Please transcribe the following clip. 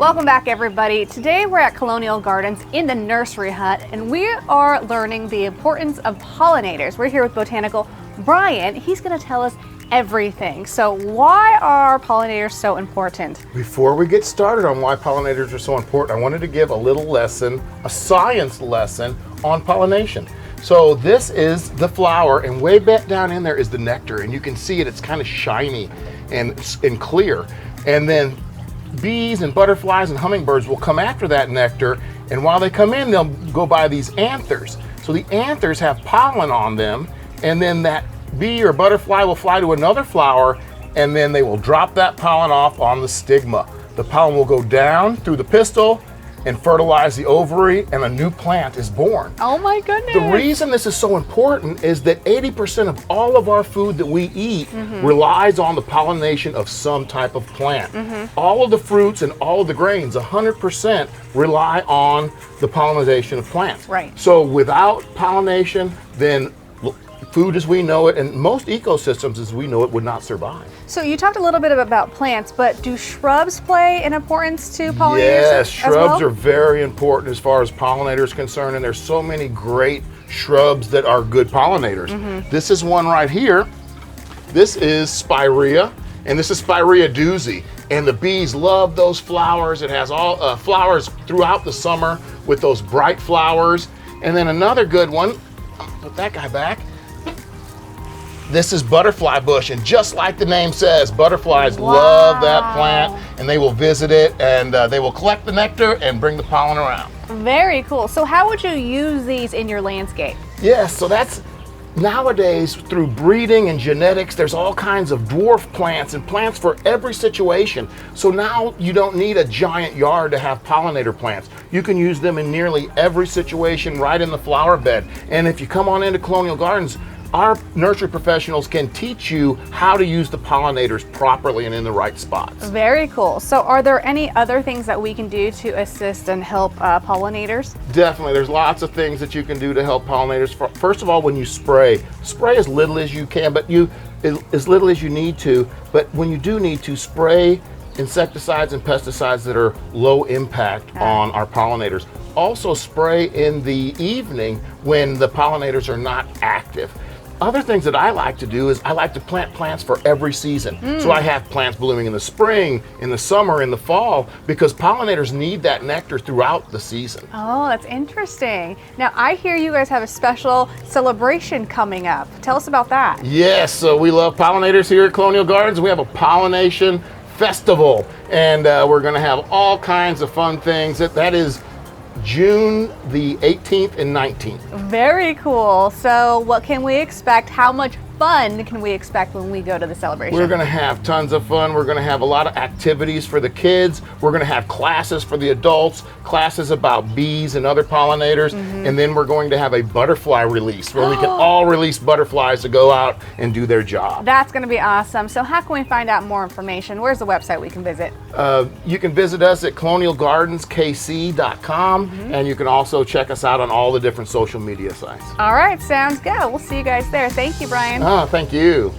Welcome back, everybody. Today we're at Colonial Gardens in the nursery hut, and we are learning the importance of pollinators. We're here with Botanical Brian. He's going to tell us everything. So why are pollinators so important? Before we get started on why pollinators are so important, I wanted to give a little lesson, a science lesson on pollination. So this is the flower, and way back down in there is the nectar, and you can see it, it's kind of shiny and clear. And then bees and butterflies and hummingbirds will come after that nectar, and while they come in, they'll go by these anthers. So the anthers have pollen on them, and then that bee or butterfly will fly to another flower, and then they will drop that pollen off on the stigma. The pollen will go down through the pistil and fertilize the ovary, and a new plant is born. Oh my goodness. The reason this is so important is that 80% of all of our food that we eat relies on the pollination of some type of plant. All of the fruits and all of the grains, 100% rely on the pollination of plants. Right. So without pollination, then food as we know it, and most ecosystems as we know it, would not survive. So you talked a little bit about plants, but do shrubs play an importance to pollinators? Yes, as shrubs well? are very important as far as pollinators concerned, and there's so many great shrubs that are good pollinators. This is one right here. This is spirea, and this is Spirea doozy, and the bees love those flowers. It has all flowers throughout the summer with those bright flowers. And then another good one, put that guy back. This is butterfly bush, and just like the name says, butterflies love that plant, and they will visit it, and they will collect the nectar and bring the pollen around. Very cool. So how would you use these in your landscape? Yes, so that's nowadays through breeding and genetics, there's all kinds of dwarf plants and plants for every situation. So now you don't need a giant yard to have pollinator plants. You can use them in nearly every situation right in the flower bed. And if you come on into Colonial Gardens, our nursery professionals can teach you how to use the pollinators properly and in the right spots. Very cool. So are there any other things that we can do to assist and help pollinators? Definitely, there's lots of things that you can do to help pollinators. First of all, when you spray as little as you can, but as little as you need to. But when you do need to, spray insecticides and pesticides that are low impact on our pollinators. Also spray in the evening when the pollinators are not active. Other things that I like to do is I like to plant plants for every season. So I have plants blooming in the spring, in the summer, in the fall, because pollinators need that nectar throughout the season. Oh, that's interesting. Now, I hear you guys have a special celebration coming up. Tell us about that. Yes, so we love pollinators here at Colonial Gardens. We have a Pollination Festival, and we're going to have all kinds of fun things. That is June the 18th and 19th. Very cool. So what can we expect? How much fun can we expect when we go to the celebration? We're going to have tons of fun. We're going to have a lot of activities for the kids. We're going to have classes for the adults, classes about bees and other pollinators, and then we're going to have a butterfly release where we can all release butterflies to go out and do their job. That's going to be awesome. So how can we find out more information? Where's the website we can visit? You can visit us at colonialgardenskc.com, and you can also check us out on all the different social media sites. All right, sounds good. We'll see you guys there. Thank you, Brian. Thank you.